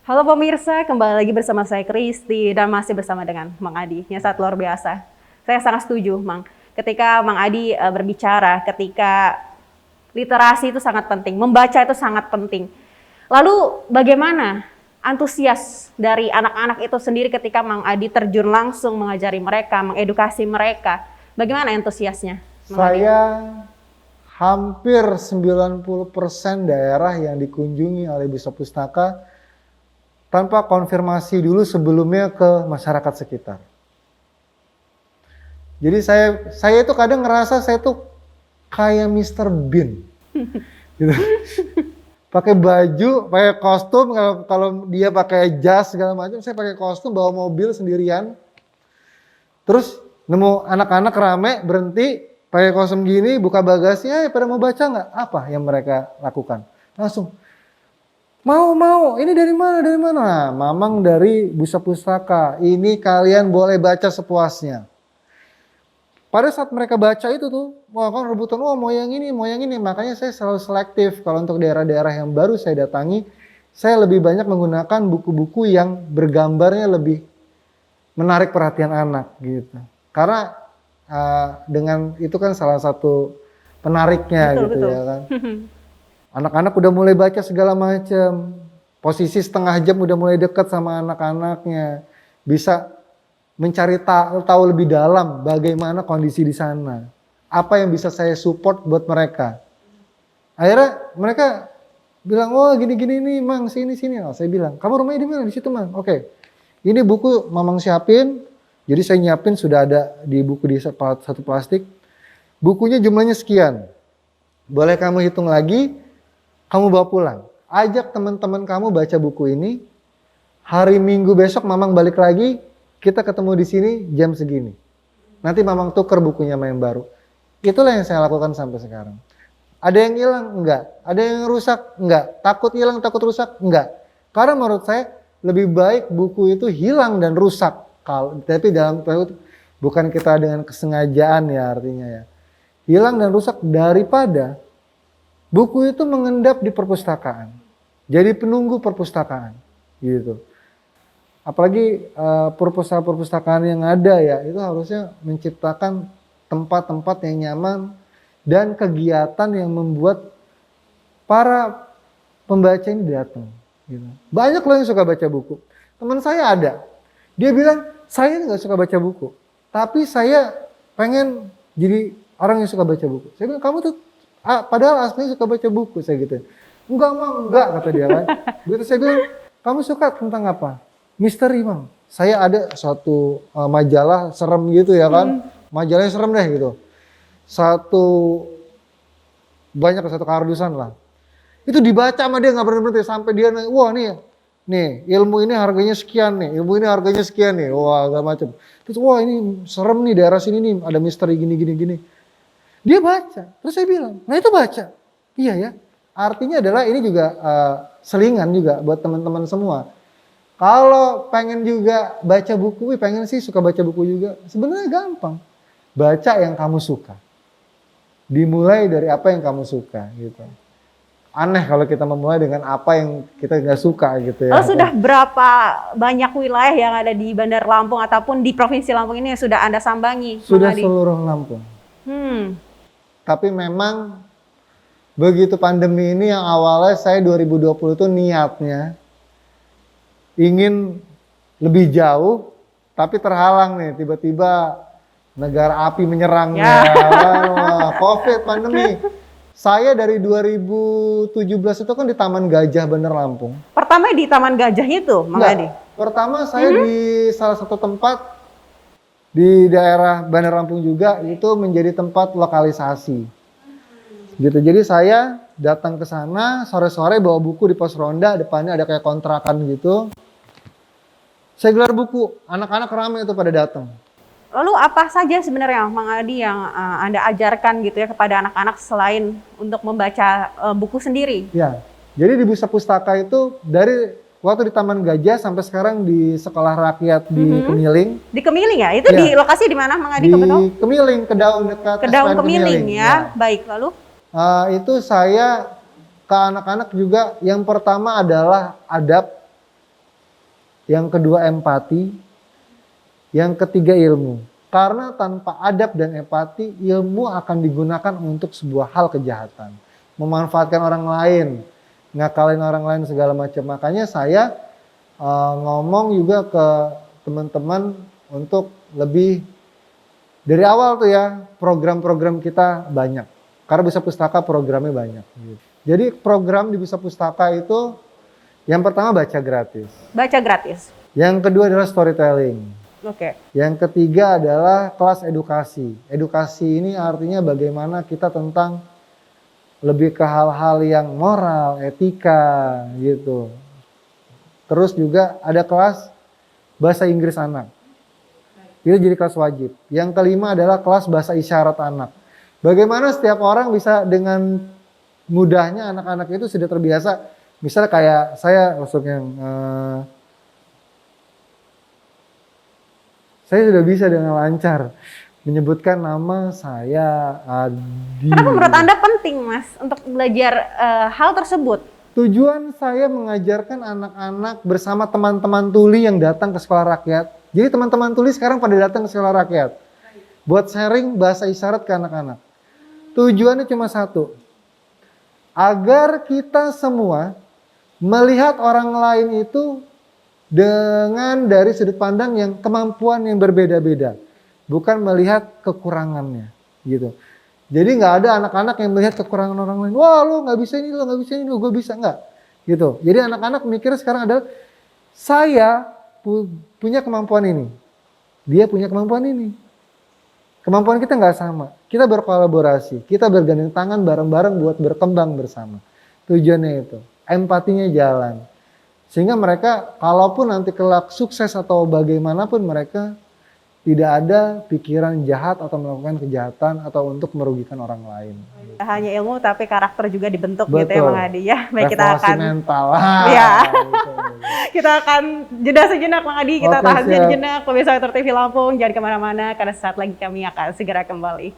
Halo pemirsa, kembali lagi bersama saya Kristi dan masih bersama dengan Mang Adi yang sangat luar biasa. Saya sangat setuju, Mang. Ketika Mang Adi berbicara, ketika literasi itu sangat penting, membaca itu sangat penting. Lalu bagaimana antusias dari anak-anak itu sendiri ketika Mang Adi terjun langsung mengajari mereka, mengedukasi mereka? Bagaimana antusiasnya, Mang Adi? Saya hampir 90% daerah yang dikunjungi oleh Bisa Pustaka tanpa konfirmasi dulu sebelumnya ke masyarakat sekitar. Jadi saya itu kadang ngerasa saya tuh kayak Mr. Bean. Gitu. Pakai baju, pakai kostum, kalau dia pakai jas segala macam, saya pakai kostum, bawa mobil sendirian. Terus nemu anak-anak rame, berhenti, pakai kostum gini, buka bagasi, pada mau baca nggak? Apa yang mereka lakukan? Langsung, mau, ini dari mana? Nah, Mamang dari Bisa Pustaka, ini kalian boleh baca sepuasnya. Pada saat mereka baca itu tuh, wah kan rebutan, mau yang ini. Makanya saya selalu selektif. Kalau untuk daerah-daerah yang baru saya datangi, saya lebih banyak menggunakan buku-buku yang bergambarnya lebih menarik perhatian anak gitu. Karena dengan itu kan salah satu penariknya betul. Ya kan. Anak-anak udah mulai baca segala macam. Posisi setengah jam udah mulai dekat sama anak-anaknya. Bisa mencari tahu lebih dalam bagaimana kondisi di sana. Apa yang bisa saya support buat mereka. Akhirnya mereka bilang, oh gini-gini nih Mang, sini. Nah, saya bilang, kamu rumahnya di mana? Di situ Mang. Oke. Ini buku Mamang siapin. Jadi saya nyiapin sudah ada di buku di satu plastik. Bukunya jumlahnya sekian. Boleh kamu hitung lagi. Kamu bawa pulang, ajak teman-teman kamu baca buku ini. Hari Minggu besok Mamang balik lagi, kita ketemu di sini jam segini. Nanti Mamang tuker bukunya sama yang baru. Itulah yang saya lakukan sampai sekarang. Ada yang hilang? Enggak. Ada yang rusak? Enggak. Takut hilang, takut rusak? Enggak. Karena menurut saya lebih baik buku itu hilang dan rusak. Tapi dalam bukan kita dengan kesengajaan ya artinya ya. Hilang dan rusak daripada buku itu mengendap di perpustakaan, jadi penunggu perpustakaan, gitu. Apalagi perpustakaan yang ada ya, itu harusnya menciptakan tempat-tempat yang nyaman dan kegiatan yang membuat para pembaca ini datang. Gitu. Banyak loh yang suka baca buku. Teman saya ada, dia bilang saya nggak suka baca buku, tapi saya pengen jadi orang yang suka baca buku. Saya bilang kamu tuh padahal aslinya suka baca buku, saya gitu. Enggak, kata dia kan. Begitu saya bilang, kamu suka tentang apa? Misteri Mang. Saya ada suatu majalah serem gitu ya kan. Majalahnya serem deh gitu. Banyak satu kardusan lah. Itu dibaca sama dia nggak berhenti sampai dia nanya, wah nih ilmu ini harganya sekian nih, ilmu ini harganya sekian nih, wah segala macam. Terus wah ini serem nih daerah sini nih ada misteri gini. Dia baca, terus saya bilang, nah itu baca. Iya ya, artinya adalah ini juga selingan juga buat teman-teman semua. Kalau pengen juga baca buku, pengen sih suka baca buku juga, sebenarnya gampang. Baca yang kamu suka. Dimulai dari apa yang kamu suka gitu. Aneh kalau kita memulai dengan apa yang kita nggak suka gitu ya. Sudah berapa banyak wilayah yang ada di Bandar Lampung ataupun di Provinsi Lampung ini yang sudah Anda sambangi? Sudah seluruh Lampung. Tapi memang begitu pandemi ini yang awalnya saya 2020 itu niatnya ingin lebih jauh, tapi terhalang nih tiba-tiba negara api menyerangnya, COVID, pandemi. Saya dari 2017 itu kan di Taman Gajah Bandar Lampung. Pertama di Taman Gajah itu, Mang Adi? Pertama saya di salah satu tempat di daerah Bandar Lampung juga, itu menjadi tempat lokalisasi. Gitu. Jadi saya datang ke sana sore-sore bawa buku di pos ronda, depannya ada kayak kontrakan gitu. Saya gelar buku, anak-anak ramai itu pada datang. Lalu apa saja sebenarnya Mang Adi yang Anda ajarkan gitu ya kepada anak-anak selain untuk membaca buku sendiri? Ya, jadi di Bisa Pustaka itu dari waktu di Taman Gajah sampai sekarang di Sekolah Rakyat di Kemiling. Di Kemiling ya? Itu di lokasi di mana Mang Adi? Di Kemiling, Kedaung dekat Kedaung Kemiling ya. Baik, lalu? Itu saya ke anak-anak juga yang pertama adalah adab yang kedua empati, yang ketiga ilmu. Karena tanpa adab dan empati, ilmu akan digunakan untuk sebuah hal kejahatan. Memanfaatkan orang lain, ngakalin orang lain segala macam. Makanya saya ngomong juga ke teman-teman untuk lebih dari awal tuh ya, program-program kita banyak. Karena Bisa Pustaka programnya banyak. Jadi program di Bisa Pustaka itu yang pertama baca gratis. Baca gratis. Yang kedua adalah storytelling. Oke. Yang ketiga adalah kelas edukasi. Edukasi ini artinya bagaimana kita tentang lebih ke hal-hal yang moral, etika gitu. Terus juga ada kelas bahasa Inggris anak. Itu jadi kelas wajib. Yang kelima adalah kelas bahasa isyarat anak. Bagaimana setiap orang bisa dengan mudahnya anak-anak itu sudah terbiasa. Misalnya kayak saya masuk yang saya sudah bisa dengan lancar menyebutkan nama saya Adi. Kenapa menurut Anda penting, Mas, untuk belajar hal tersebut? Tujuan saya mengajarkan anak-anak bersama teman-teman tuli yang datang ke sekolah rakyat. Jadi teman-teman tuli sekarang pada datang ke sekolah rakyat. Buat sharing bahasa isyarat ke anak-anak. Tujuannya cuma satu. Agar kita semua melihat orang lain itu dengan dari sudut pandang yang kemampuan yang berbeda-beda, bukan melihat kekurangannya, gitu. Jadi nggak ada anak-anak yang melihat kekurangan orang lain. Wah, lo nggak bisa ini, lo nggak bisa ini, lo gue bisa nggak, gitu. Jadi anak-anak mikir sekarang adalah saya punya kemampuan ini, dia punya kemampuan ini. Kemampuan kita nggak sama. Kita berkolaborasi, kita bergandeng tangan bareng-bareng buat berkembang bersama. Tujuannya itu, empatinya jalan. Sehingga mereka kalaupun nanti kelak sukses atau bagaimanapun mereka tidak ada pikiran jahat atau melakukan kejahatan atau untuk merugikan orang lain. Tidak hanya ilmu tapi karakter juga dibentuk. Betul. Gitu ya Bang Adi ya. Baik, kita Revolusi akan mental. Ya. Gitu. Kita akan jeda sejenak Bang Adi, kita Oke, tahan siap. sejenak pemirsa Metro TV Lampung, jangan kemana-mana karena saat lagi kami akan segera kembali.